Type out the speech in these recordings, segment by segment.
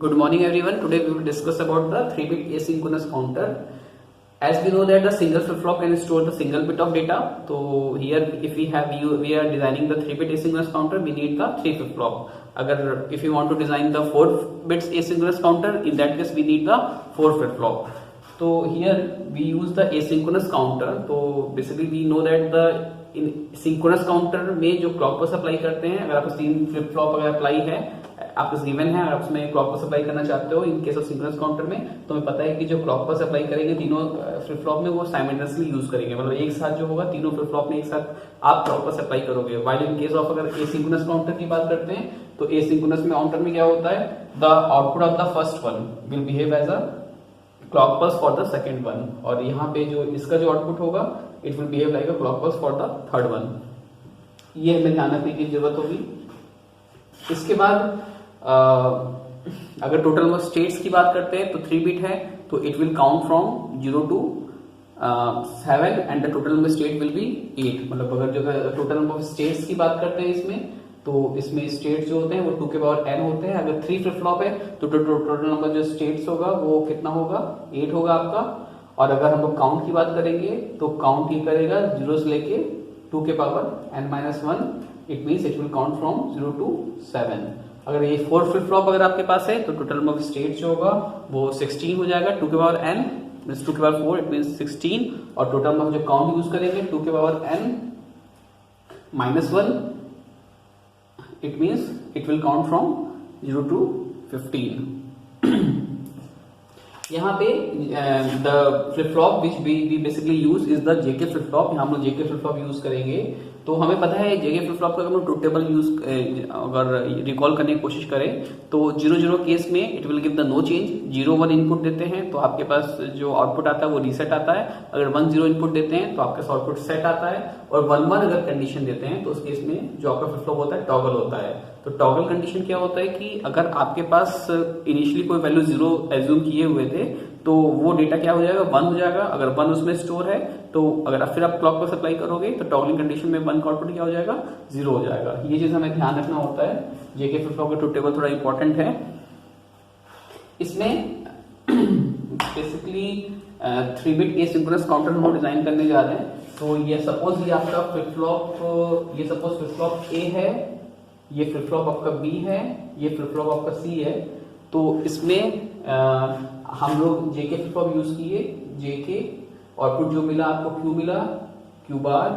Good morning everyone. Today we will discuss about the 3-bit asynchronous counter. As we know that the single flip-flop can store the single bit of data. So here if we are designing the 3-bit asynchronous counter, we need the 3 flip-flop. If you want to design the 4 bits asynchronous counter, in that case we need the 4 flip-flop. So here we use the asynchronous counter. So basically we know that the synchronous counter में जो clock pulse apply करते हैं, अगर आपको 3 flip flop अगर apply है, आपको given है, अगर उसमें क्लॉक पल्स अप्लाई करना चाहते हो in case of synchronous counter में, तो हमें पता है कि जो क्लॉक पल्स अप्लाई करेंगे तीनों फ्लिप फ्लॉप में वो साइमल्टेनियसली यूज करेंगे, मतलब एक साथ जो होगा तीनों फ्लिप फ्लॉप में एक साथ आप क्लॉक पल्स अप्लाई करोगे। वाइल इन केस ऑफ अगर एसिंक्रोनस काउंटर की बात करते हैं तो एसिंक्रोनस में काउंटर में क्या होता है, the output of the first one will behave as a clock pulse for the second one, और यहाँ पे जो इसका जो आउटपुट होगा it will behave like a clock pulse for the third one. ये हमें ध्यान रखने की जरूरत होगी। इसके बाद अगर टोटल नंबर स्टेट्स की बात करते हैं तो 3 बिट है, तो it will count from 0 to 7 and the total number state will be 8। मतलब अगर जो टोटल नंबर ऑफ स्टेट्स की बात करते हैं तो इसमें स्टेट्स जो होते हैं वो 2 के पावर n होते हैं। अगर 3 फ्लिप फ्लॉप है तो टोटल नंबर जो स्टेट्स होगा वो कितना होगा, 8 होगा आपका। और अगर हम लोग काउंट की बात करेंगे तो काउंट ये करेगा 0 से लेके 2 के power n-1, it means it will count from 0 to 7। अगर ये 4 फ्लिप फ्लॉप अगर आपके पास है तो टोटल नंबर ऑफ स्टेट जो होगा वो 16 हो जाएगा। 2 के पावर n मीन्स 2 के पावर 4 इट मीन्स 16, और टोटल नंबर जो काउंट यूज करेंगे 2 के power n-1 it means it will count from 0 to 15। यहाँ पे the flip flop which we basically use is the JK flip flop. यहाँ हम लोग जेके फ्लिप फ्लॉप यूज करेंगे। तो हमें पता है जेके फ्लिप फ्लॉप का अगर हम ट्रूथ टेबल यूज अगर रिकॉल करने की कोशिश करें तो 0-0 केस में it will give the no change. 0-1 input देते हैं तो आपके पास जो आउटपुट आता है वो रीसेट आता है। अगर 1-0 इनपुट देते हैं तो आपके पास आउटपुट सेट आता है। और 1-1 अगर कंडीशन देते हैं तो उस केस में जो आपका फ्लिप फ्लॉप होता है टॉगल होता है। तो टॉगल कंडीशन क्या होता है कि अगर आपके पास इनिशियली कोई वैल्यू 0 एज्यूम किए हुए थे तो वो डेटा क्या हो जाएगा, 1 हो जाएगा। अगर 1 उसमें स्टोर है तो अगर फिर आप क्लॉक पर सप्लाई करोगे तो टॉगलिंग कंडीशन में 1 का आउटपुट क्या हो जाएगा, 0 हो जाएगा। ये चीज हमें ध्यान रखना होता है। जेके फ्लिप फ्लॉप का ट्रूथ टेबल थोड़ा इंपॉर्टेंट है। इसमें बेसिकली 3 बिट एसिंक्रोनस काउंटर हम डिजाइन करने जा रहे हैं। तो ये सपोज ये आपका फ्लिप फ्लॉप, ये सपोज फ्लिप फ्लॉप ए है, ये फ्लिप फ्लॉप आपका बी है, ये फ्लिप फ्लॉप आपका सी है। तो इसमें हम लोग जेके फ्लिप फ्लॉप यूज किए। जेके आउटपुट जो मिला आपको क्यू मिला, क्यू बार।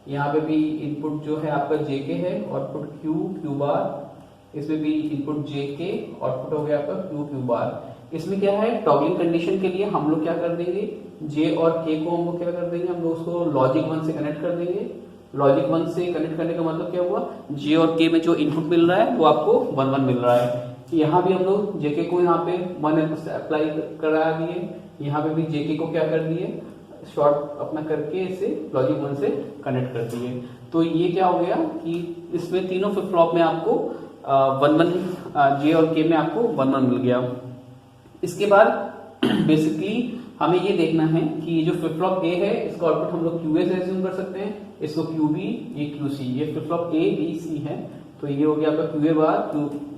यहाँ पे भी इनपुट जो है आपका जेके है, आउटपुट क्यू, क्यू बार। इसमें भी इनपुट जेके, आउटपुट हो गया आपका क्यू, क्यू बार। इसमें क्या है, टॉगलिंग कंडीशन के लिए हम लोग क्या कर देंगे, जे और के को हम लोग क्या कर देंगे, हम लोग उसको लॉजिक 1 से कनेक्ट कर देंगे। लॉजिक 1 से कनेक्ट करने का मतलब क्या हुआ, जे और के में जो इनपुट मिल रहा है वो आपको 1-1 मिल रहा है। यहाँ भी हम लोग जेके को यहाँ पे 1 अप्लाई करा दिए, यहाँ पे भी जेके को क्या कर दिए, शॉर्ट अपना करके इसे लॉजिक 1 से कनेक्ट कर दिए। तो ये क्या हो गया कि इसमें तीनों फ्लिप फ्लॉप में आपको 1-1, जे और के में आपको 1-1 मिल गया। इसके बाद बेसिकली हमें ये देखना है कि ये जो फ्लिप फ्लॉप ए है इसका आउटपुट हम लोग क्यूए से एज्यूम कर सकते हैं, इसको क्यूबी, ये क्यूसी। ये flip flop A B C है, तो ये हो गया आपका क्यूए बार,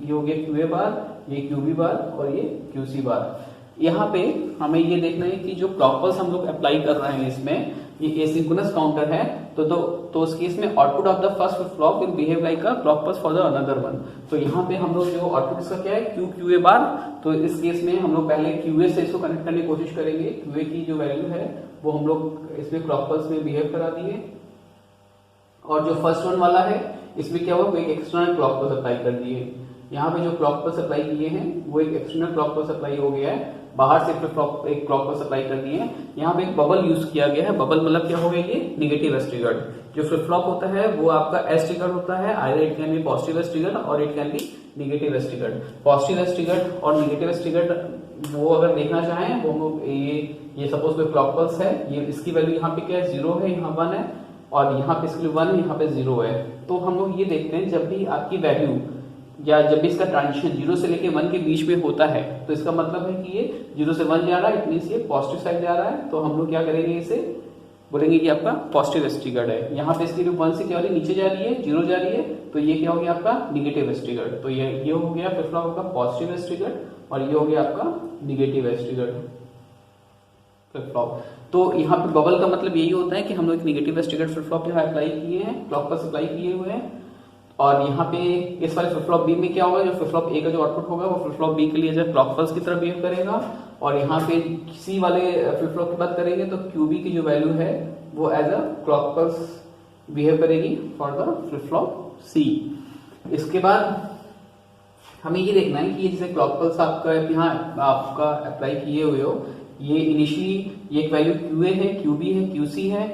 ये हो गया क्यूए बार, ये क्यूबी बार और ये क्यूसी बार। यहाँ पे हमें ये देखना है कि जो क्लॉक पल्स हम लोग अप्लाई कर रहे हैं इसमें, ये एसिंक्रोनस काउंटर है, तो उस केस में output of the first flip flop will behave like a clock pulse for the another one. तो यहाँ पे हम लोग जो आउटपुट इसका क्या है, क्यू क्यूए बार। तो इस केस में हम लोग पहले क्यूए से इसको कनेक्ट करने की कोशिश करेंगे। क्यूए की जो वैल्यू है वो हम लोग इसमें क्लॉक पल्स में बिहेव करा दिए। और जो फर्स्ट वन वाला है इसमें क्या हुआ, एक एक्सटर्नल क्लॉक पल्स अप्लाई कर दिए। यहाँ पे जो क्लॉक पल्स अप्लाई किए हैं वो एक एक्सटर्नल क्लॉक पल्स अप्लाई हो गया है, बाहर से एक क्लॉक पल्स अप्लाई कर दिए हैं। यहाँ पे एक बबल यूज किया गया है। बबल मतलब क्या हो गया, ये नेगेटिव एस ट्रिगर्ड। जो फ्लिप फ्लॉप होता है वो आपका एस ट्रिगर्ड होता है, either it can be positive edge triggered और it can be negative edge triggered. Positive edge triggered और नेगेटिव एस ट्रिगर्ड वो अगर देखना चाहें वो हम लोग ये सपोज कोई क्लॉक पल्स है, ये इसकी वैल्यू यहाँ पे क्या है, 0 है, यहाँ 1 है, और यहाँ पे इसके लिए 1 है, यहाँ पे 0 है। तो हम लोग ये देखते हैं जब भी आपकी वैल्यू या जब भी इसका ट्रांजिशन 0 से लेके 1 के बीच में होता है तो इसका मतलब है कि ये 0 से 1 जा रहा है, इट मींस ये पॉजिटिव साइड जा रहा है। तो हम लोग क्या करेंगे, इसे बोलेंगे कि आपका पॉजिटिव एस ट्रिगर्ड है। यहाँ पे इसकी लूप 1 से क्या हो रही है, नीचे जा रही है, 0 जा रही है, तो ये क्या हो गया आपका निगेटिव एस ट्रिगर्ड। तो ये हो गया फ्लिप फ्लॉप आपका पॉजिटिव एस ट्रिगर्ड और ये हो गया आपका negative S triggered flip flop. तो यहाँ पे बबल का मतलब यही होता है कि हम लोग एक negative S triggered flip flop यहाँ अप्लाई किए हैं, क्लॉक पर अप्लाई किए हुए हैं। और यहाँ पे इस वाले फ्लिप फ्लॉप बी में क्या होगा, जो फ्लिप फ्लॉप ए का जो आउटपुट होगा वो फ्लिप फ्लॉप बी के लिए जो क्लॉक पल्स की तरह बिहेव करेगा। और यहाँ पे सी वाले फ्लिप फ्लॉप की बात करेंगे तो क्यूबी की जो वैल्यू है वो as a clock pulse behave करेगी for the flip flop C. इसके बाद हमें ये देखना है कि ये जैसे क्लॉक पल्स आपका यहाँ आपका अप्लाई किए हुए हो, ये इनिशियली ये एक वैल्यू क्यूए है, क्यूबी है, क्यूसी है,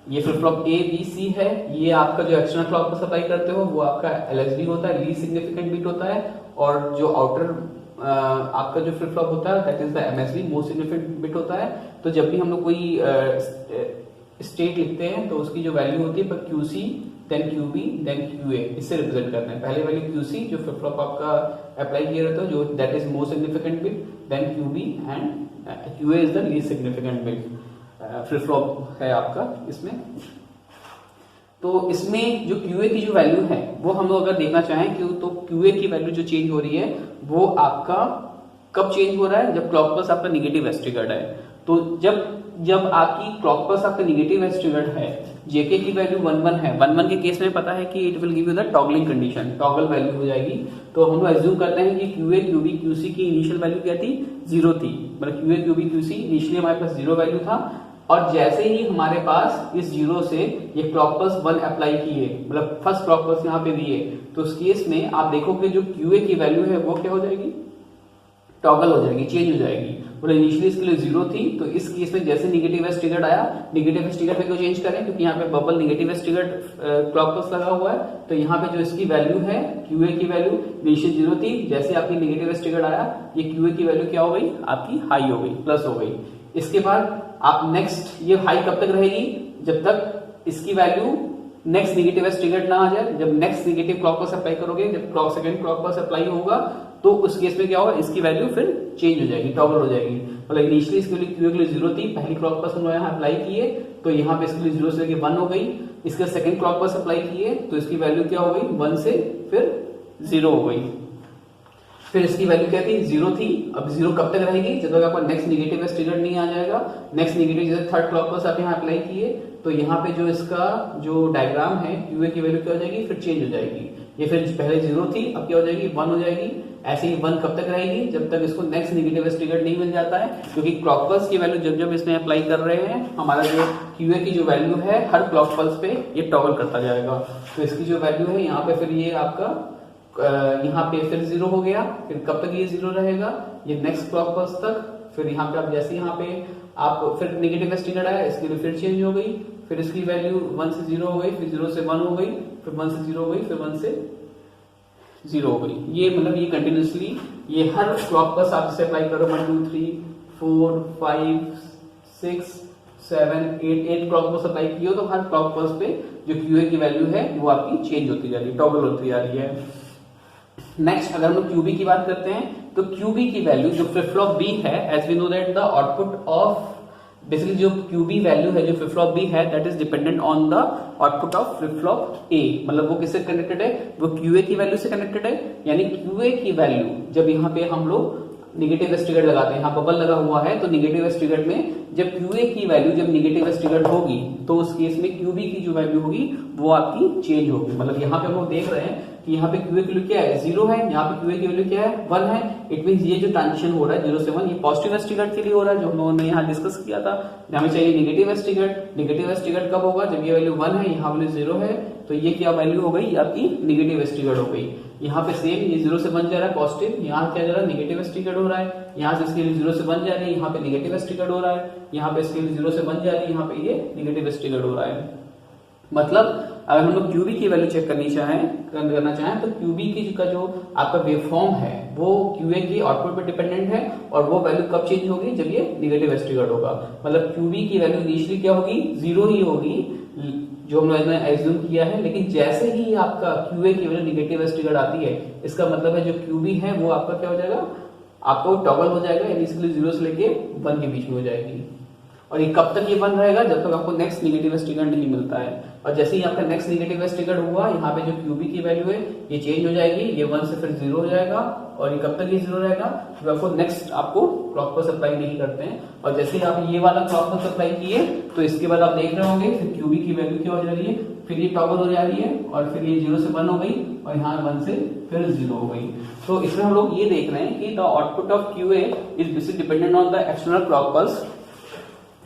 ये flip flop A B C है। ये आपका जो एक्सटर्नल क्लॉक पर अप्लाई करते हो वो आपका एलएसबी होता है, लीस्ट सिग्निफिकेंट बिट होता है। और जो आउटर आपका जो फ्लिप फ्लॉप होता है that is the MSB, most significant bit होता है। तो जब भी हम लोग कोई स्टेट लिखते हैं तो उसकी जो वैल्यू होती है पर QC then QB then QA, इससे रिप्रेजेंट करना है। पहले वैल्यू क्यूसी जो फ्लिप फ्लॉप आपका अप्लाई किया रहता है जो that is most significant bit, then QB and QA is the least significant bit flip flop है आपका इसमें। तो इसमें जो क्यूए की जो वैल्यू है वो हम लोग अगर देखना चाहें कि तो क्यूए की वैल्यू जो चेंज हो रही है वो आपका कब चेंज हो रहा है, जब क्लॉक पल्स आपका निगेटिव एस ट्रिगर्ड है। तो जब आपकी क्लॉक पल्स आपका निगेटिव एस ट्रिगर्ड है, जेके की वैल्यू 1 है, 1 के केस में पता है कि it will give you the toggling condition, toggle value हो जाएगी। तो हम लोग एज्यूम करते हैं कि क्यूए क्यूबी क्यूसी की इनिशियल वैल्यू क्या थी, 0 थी। मतलब क्यूए क्यूबी क्यूसी इनिशियली हमारे पास 0 वैल्यू था और जैसे ही हमारे पास इस 0 से ये क्लॉक पल्स 1 अप्लाई किए, मतलब फर्स्ट क्लॉक पल्स यहाँ पे दिए, तो उस केस में आप देखोगे जो क्यूए की वैल्यू है वो क्या हो जाएगी, टॉगल हो जाएगी, चेंज हो जाएगी। मतलब इनिशियली इसके लिए 0 थी, तो इस केस में जैसे निगेटिव एस ट्रिगर्ड आया, निगेटिव एस ट्रिगर्ड पे क्यों चेंज करें, क्योंकि यहाँ पे bubble negative S triggered clock pulse लगा हुआ है। तो यहाँ पे जो इसकी वैल्यू है क्यूए की वैल्यू इनिशियल 0 थी, जैसे आपकी निगेटिव एस ट्रिगर्ड आया ये क्यूए की वैल्यू क्या हो गई, आपकी हाई हो गई, प्लस हो गई। इसके बाद आप नेक्स्ट ये हाई कब तक रहेगी, जब तक इसकी value next negative S triggered ना आ जाए। जब next negative clock pulse apply करोगे, जब सेकंड क्लॉक पल्स अप्लाई होगा तो उस केस में क्या होगा, इसकी वैल्यू फिर चेंज हो जाएगी, टॉगल हो जाएगी। मतलब इनिशियली इसके लिए क्यू के लिए 0 थी, पहली क्लॉक पल्स हम यहाँ अप्लाई किए तो यहाँ पे इसके लिए 0 से लेके 1 हो गई। इसके सेकंड क्लॉक पल्स अप्लाई किए तो इसकी वैल्यू क्या हो गई, 1 से फिर 0 हो गई। फिर इसकी वैल्यू क्या थी, 0 थी। अब 0 कब तक रहेगी, जब तक आपका नेक्स्ट निगेटिव एस ट्रिगर्ड नहीं आ जाएगा। नेक्स्ट निगेटिव जैसे थर्ड क्लॉक पल्स आप यहाँ अप्लाई किए तो यहाँ पे जो इसका जो डायग्राम है क्यूए की वैल्यू क्या हो जाएगी, फिर चेंज हो जाएगी। ये फिर पहले 0 थी, अब क्या हो जाएगी, 1 हो जाएगी। ऐसे ही 1 कब तक रहेगी, जब तक इसको नेक्स्ट निगेटिव एस ट्रिगर्ड नहीं मिल जाता है, क्योंकि क्लॉक पल्स की वैल्यू जब जब इसमें अप्लाई कर रहे हैं हमारा जो क्यूए की जो वैल्यू है हर क्लॉक पल्स पे ये टॉगल करता जाएगा। तो इसकी जो वैल्यू है यहाँ पे फिर ये आपका यहाँ पे फिर 0 हो गया। फिर कब तक ये 0 रहेगा, ये नेक्स्ट क्लॉक पल्स तक। फिर यहाँ पे आप जैसे यहाँ पे आप फिर निगेटिव एस ट्रिगर्ड आया, इसके लिए फिर चेंज हो गई। फिर इसकी वैल्यू 1 से 0 हो गई, फिर 0 से 1 हो गई, फिर 1 से 0 हो गई, फिर 1 से 0 हो गई। ये मतलब ये कंटिन्यूसली ये हर क्लॉक पल्स आप जैसे अप्लाई करो 1 2 3 4 5 6 7 8 क्लॉक पल्स अप्लाई किए हो तो हर क्लॉक पल्स पे जो क्यूए की वैल्यू है वो आपकी चेंज होती जा रही है, टॉगल होती जा रही है। नेक्स्ट अगर हम लोग क्यूबी की बात करते हैं तो क्यूबी की वैल्यू जो फ्लिप फ्लॉप बी है, as we know that the output of basically जो क्यूबी वैल्यू है जो फ्लिप फ्लॉप बी है that is dependent on the output of flip flop A. मतलब वो किससे कनेक्टेड है, वो क्यूए की वैल्यू से कनेक्टेड है। यानी क्यूए की वैल्यू जब यहाँ पे हम लोग निगेटिव एस ट्रिगर्ड लगाते हैं, यहाँ बबल लगा हुआ है तो निगेटिव एस ट्रिगर्ड में जब क्यूए की वैल्यू जब निगेटिव एस ट्रिगर्ड होगी तो उस केस में क्यूबी की जो वैल्यू होगी वो आपकी चेंज होगी। मतलब यहाँ पे हम लोग देख रहे हैं कि यहाँ पे क्यूए की वैल्यू क्या है, 0 है, यहाँ पे क्यूए की वैल्यू क्या है, 1 है। इट मींस ये जो ट्रांजिशन हो रहा है 0 से 1 ये पॉजिटिव एस ट्रिगर्ड के लिए हो रहा है, जो हम लोगों ने यहाँ डिस्कस किया था। हमें चाहिए negative S triggered. Negative S triggered कब होगा, जब ये वैल्यू 1 है, यहाँ वैल्यू 0 है, तो ये क्या वैल्यू हो गई, आपकी निगेटिव एस ट्रिगर्ड हो गई। यहाँ पे सेम ये 0 से 1 जा रहा है पॉजिटिव, यहाँ क्या जा रहा है निगेटिव एस ट्रिगर्ड हो रहा है। यहाँ से इसके लिए 0 से 1 जा रही है, यहाँ पे निगेटिव एस ट्रिगर्ड हो रहा है। यहाँ पे इसके लिए 0 से 1 जा रही है, यहाँ पे ये निगेटिव एस ट्रिगर्ड हो रहा है। मतलब अगर हम लोग क्यूबी की वैल्यू चेक करना चाहें तो क्यूबी की का जो आपका वेवफॉर्म है वो क्यूए की आउटपुट पर डिपेंडेंट है और वो वैल्यू कब चेंज होगी, जब ये निगेटिव एस ट्रिगर्ड होगा। मतलब क्यूबी की वैल्यू इनिशियली क्या होगी, 0 ही होगी जो हम लोगों ने एज्यूम किया है। लेकिन जैसे ही आपका क्यूए की वैल्यू निगेटिव एस ट्रिगर्ड आती है, इसका मतलब है जो क्यूबी है वो आपका क्या हो जाएगा, आपको टॉगल हो जाएगा, यानी इसके लिए 0 से लेके 1 के बीच में हो जाएगी। और ये कब तक ये 1 रहेगा, जब तक आपको नेक्स्ट नेगेटिव एस ट्रिगर नहीं मिलता है। और जैसे ही आपका नेक्स्ट नेगेटिव एस ट्रिगर हुआ, यहाँ पे जो क्यूबी की वैल्यू है ये चेंज हो जाएगी, ये 1 से फिर 0 हो जाएगा। और ये कब तक ये 0 रहेगा, जब आपको नेक्स्ट आपको क्लॉक पल्स अप्लाई नहीं करते हैं। और जैसे ही आप ये वाला क्लॉक पल्स अप्लाई किए तो इसके बाद आप देख रहे होंगे फिर क्यूबी की वैल्यू क्या हो जा रही है, फिर ये टॉगल हो जा रही है और फिर ये 0 से 1 हो गई और यहाँ 1 से फिर 0 हो गई। तो इसमें हम लोग ये देख रहे हैं कि the output of QA is basically dependent on the external clock pulse,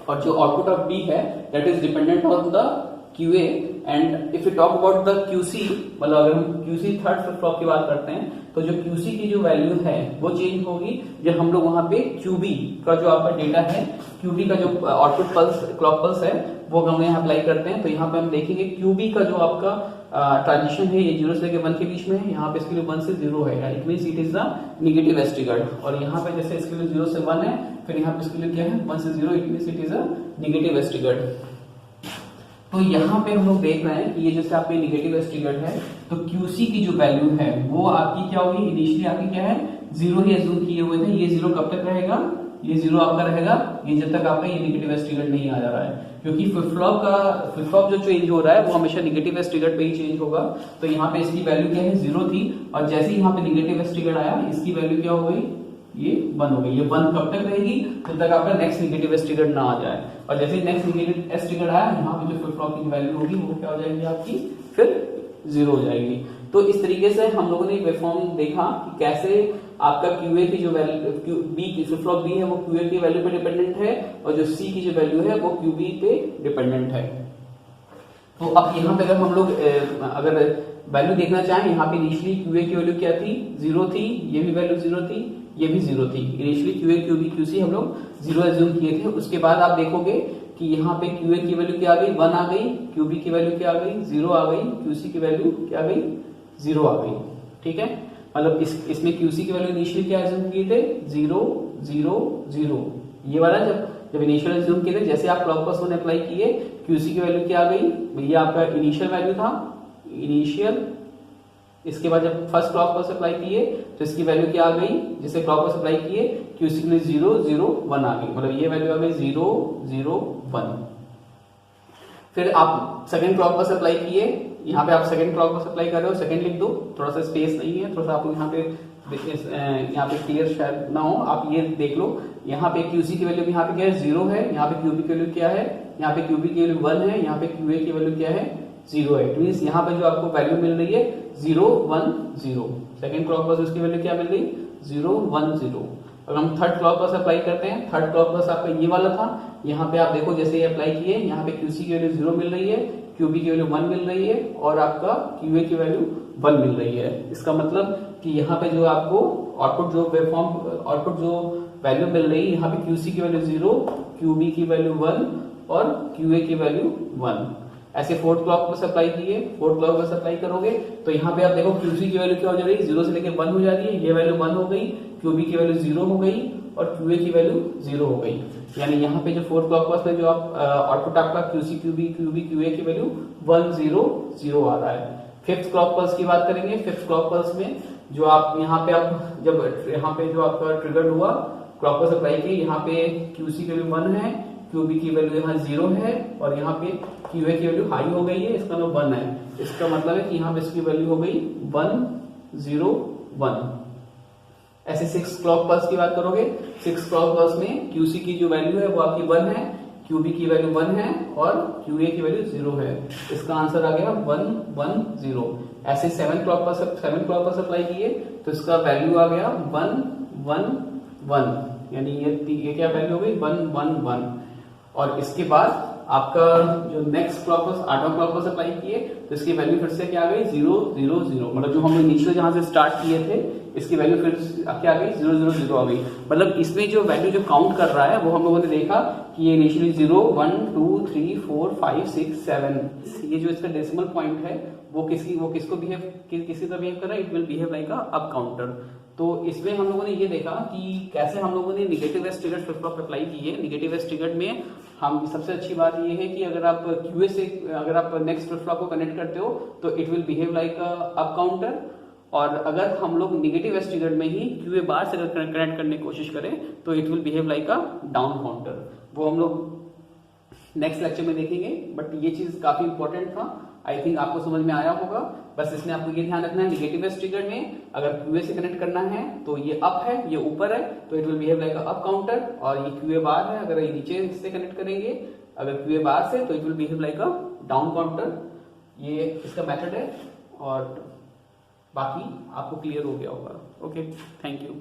और जो आउटपुट ऑफ बी है that is dependent on the QA. And if you talk about the QC, मतलब अगर हम क्यूसी थर्ड फ्लिप फ्लॉप की बात करते हैं तो जो क्यूसी की जो वैल्यू है वो चेंज होगी जब हम लोग वहां पे क्यूबी का जो आपका डेटा है, क्यूबी का जो आउटपुट पल्स क्लॉक पल्स है वो हम यहाँ अप्लाई करते हैं। तो यहाँ पे हम देखेंगे क्यूबी का जो आपका ट्रांजिशन है ये 0 से लेकर 1 के बीच में है, यहाँ पे इसके लिए 1 से 0 है, it means it is the negative edge triggered. और यहाँ पे जैसे इसके लिए 0 से 1 है, फिर यहाँ पे इसके लिए क्या है 1 से 0, it means it is a negative edge triggered. तो यहाँ पे हम लोग देख रहे हैं कि ये जैसे आपके नेगेटिव एस ट्रिगर्ड है तो क्यूसी की जो वैल्यू है वो आपकी क्या होगी, इनिशियली आपकी क्या है 0 ही एज्यूम किए हुए थे, ये 0 कब तक रहेगा, ये 0 आपका रहेगा ये जब तक आपका ये नेगेटिव एस ट्रिगर्ड नहीं आ जा रहा है, क्योंकि फ्लिप फ्लॉप जो चेंज हो रहा है वो हमेशा नेगेटिव एस ट्रिगर्ड पे ही चेंज होगा। तो यहाँ पे इसकी वैल्यू क्या है 0 थी, और जैसे ही यहाँ पे नेगेटिव एस ट्रिगर्ड आया इसकी वैल्यू क्या हो गई, ये 1 हो गई। ये 1 कब तक रहेगी, जब तक आपका नेक्स्ट नेगेटिव एस ट्रिगर्ड ना आ जाए। और जैसे ही नेक्स्ट नेगेटिव एस ट्रिगर्ड आया, यहाँ पे जो फ्लिप फ्लॉप की वैल्यू होगी वो क्या हो जाएगी आपकी, फिर 0 हो जाएगी। तो इस तरीके से हम लोगों ने वेवफॉर्म देखा कि कैसे आपका क्यूए की जो वैल्यू बी की फ्लिप फ्लॉप बी है वो क्यूए की वैल्यू पे डिपेंडेंट है, और जो सी की जो वैल्यू है वो क्यूबी पे डिपेंडेंट है। तो अब यहाँ पे अगर हम लोग अगर वैल्यू देखना चाहें, यहाँ पे इनिशियली क्यूए की वैल्यू क्या थी, 0 थी, ये भी वैल्यू 0 थी, ये भी 0 थी। इनिशियली क्यूए क्यूबी क्यूसी हम लोग 0 एज्यूम किए थे। उसके बाद आप देखोगे कि यहाँ पे क्यूए की वैल्यू क्या आ गई, 1 आ गई, क्यूबी की वैल्यू क्या आ गई, 0 आ गई, क्यूसी की वैल्यू क्या आ गई, 0 आ गई। ठीक है, मतलब इसमें क्यूसी की वैल्यू इनिशियली क्या एज्यूम किए थे, 0 0 0, ये वाला जब इनिशियल एज्यूम किए थे, जैसे आप क्लॉक पल्स वन अप्लाई किए क्यूसी की वैल्यू क्या आ गई, भैया आपका इनिशियल वैल्यू था इनिशियल, इसके बाद जब फर्स्ट क्लॉक पल्स अप्लाई किए तो इसकी वैल्यू क्या आ गई, जिसे क्लॉक पल्स अप्लाई किए क्यूसी के लिए 0 0 1 आ गई, मतलब ये वैल्यू आ गई 0 0 1। फिर आप सेकंड क्लॉक पल्स अप्लाई किए, यहाँ पे आप सेकंड क्लॉक पल्स अप्लाई कर रहे हो, सेकंड लिख दो, थोड़ा सा स्पेस नहीं है, थोड़ा सा आपको यहाँ पे क्लियर शायद ना हो, आप ये देख लो, यहाँ पे क्यूसी की वैल्यू यहाँ पे क्या है 0 है, यहाँ पे क्यूबी की वैल्यू क्या है, यहाँ पे क्यूबी की वैल्यू 1 है, यहाँ पे क्यूए की वैल्यू क्या है 0 है। इट मींस यहाँ पे जो आपको वैल्यू मिल रही है 0 1 0, सेकंड क्लॉक पल्स उसकी वैल्यू क्या मिल रही 0 1 0। अगर हम थर्ड क्लॉक पल्स अप्लाई करते हैं, थर्ड क्लॉक पल्स आपका ये वाला था, यहाँ पे आप देखो जैसे ये अप्लाई किए, यहाँ पे क्यूसी की वैल्यू 0 मिल रही है, क्यूबी की वैल्यू 1 मिल रही है, और आपका क्यूए की वैल्यू 1 मिल रही है। इसका मतलब कि यहाँ पे जो आपको आउटपुट जो वेवफॉर्म आउटपुट जो वैल्यू मिल रही है, यहाँ पे क्यूसी की वैल्यू 0, क्यूबी की वैल्यू 1 और क्यूए की वैल्यू 1। ऐसे फोर्थ क्लॉक पल्स अप्लाई किए, फोर्थ क्लॉक पल्स अप्लाई करोगे तो यहाँ पे आप देखो क्यूसी की वैल्यू क्या हो जा रही है, 0 से लेकर 1 हो जा रही है, ये वैल्यू 1 हो गई, क्यूबी की वैल्यू 0 हो गई और क्यूए की वैल्यू 0 हो गई। यानी यहाँ पे जो फोर्थ क्लॉक पल्स में जो आप आउटपुट आपका क्यूसी क्यूबी क्यूए की वैल्यू 1 0 0 आ रहा है। फिफ्थ क्लॉक पल्स की बात करेंगे, फिफ्थ क्लॉक पल्स में जो आप यहाँ पे आप जब यहाँ पे जो आपका ट्रिगर हुआ क्लॉक पल्स अप्लाई किए, यहाँ पे क्यूसी की वैल्यू 1 है, क्यूबी की वैल्यू यहाँ 0 है, और यहाँ पे क्यूए की वैल्यू हाई हो गई है, इसका मतलब 1 है। इसका मतलब है कि यहाँ पे इसकी वैल्यू हो गई 1 0 1। ऐसे 6 क्लॉक पल्स की बात करोगे, 6 क्लॉक पल्स में क्यूसी की जो वैल्यू है वो आपकी 1 है, क्यूबी की वैल्यू 1 है और क्यूए की वैल्यू 0 है। इसका आंसर आ गया 1 1 0। ऐसे 7 क्लॉक पल्स अप्लाई किए तो इसका वैल्यू आ गया 1 1 1, यानी ये क्या वैल्यू हो गई 1 1 1। और इसके बाद आपका जो नेक्स्ट क्लॉक पल्स 8वां क्लॉक पल्स अप्लाई किए तो इसकी वैल्यू फिर से क्या आ गई 0 0 0, मतलब जो हम इनिशियल जहां से स्टार्ट किए थे इसकी वैल्यू फिर क्या आ गई 0 0 0 आ गई। मतलब इसमें जो वैल्यू जो काउंट कर रहा है वो हम लोगों ने देखा कि ये इनिशियली 0 1 2 3 4 5 6 7, ये जो इसका डेसिमल पॉइंट है वो किसको किसी तरह बिहेव कर रहा है, it will behave like a up counter. तो इसमें हम लोगों ने ये देखा कि कैसे हम लोगों ने negative edge triggered flip flop apply की है। नेगेटिव एस ट्रिगर्ड में हम सबसे अच्छी बात ये है कि अगर आप क्यूए से अगर आप नेक्स्ट फ्लिप फ्लॉप को कनेक्ट करते हो तो it will behave like up counter, और अगर हम लोग नेगेटिव एस ट्रिगर्ड में ही क्यूए बार से अगर कनेक्ट करने की कोशिश करें तो it will behave like a down counter. वो हम लोग नेक्स्ट लेक्चर में देखेंगे, बट ये चीज काफी इंपॉर्टेंट था। आई थिंक आपको समझ में आया होगा। बस इसमें आपको ये ध्यान रखना है, नेगेटिव एज ट्रिगर में अगर QA से कनेक्ट करना है तो ये अप है, ये ऊपर है, तो it will behave like up counter. और ये QA बार है, अगर ये नीचे से कनेक्ट करेंगे अगर QA बार से, तो it will behave like a down counter. ये इसका मेथड है और बाकी आपको क्लियर हो गया होगा। Okay, thank you.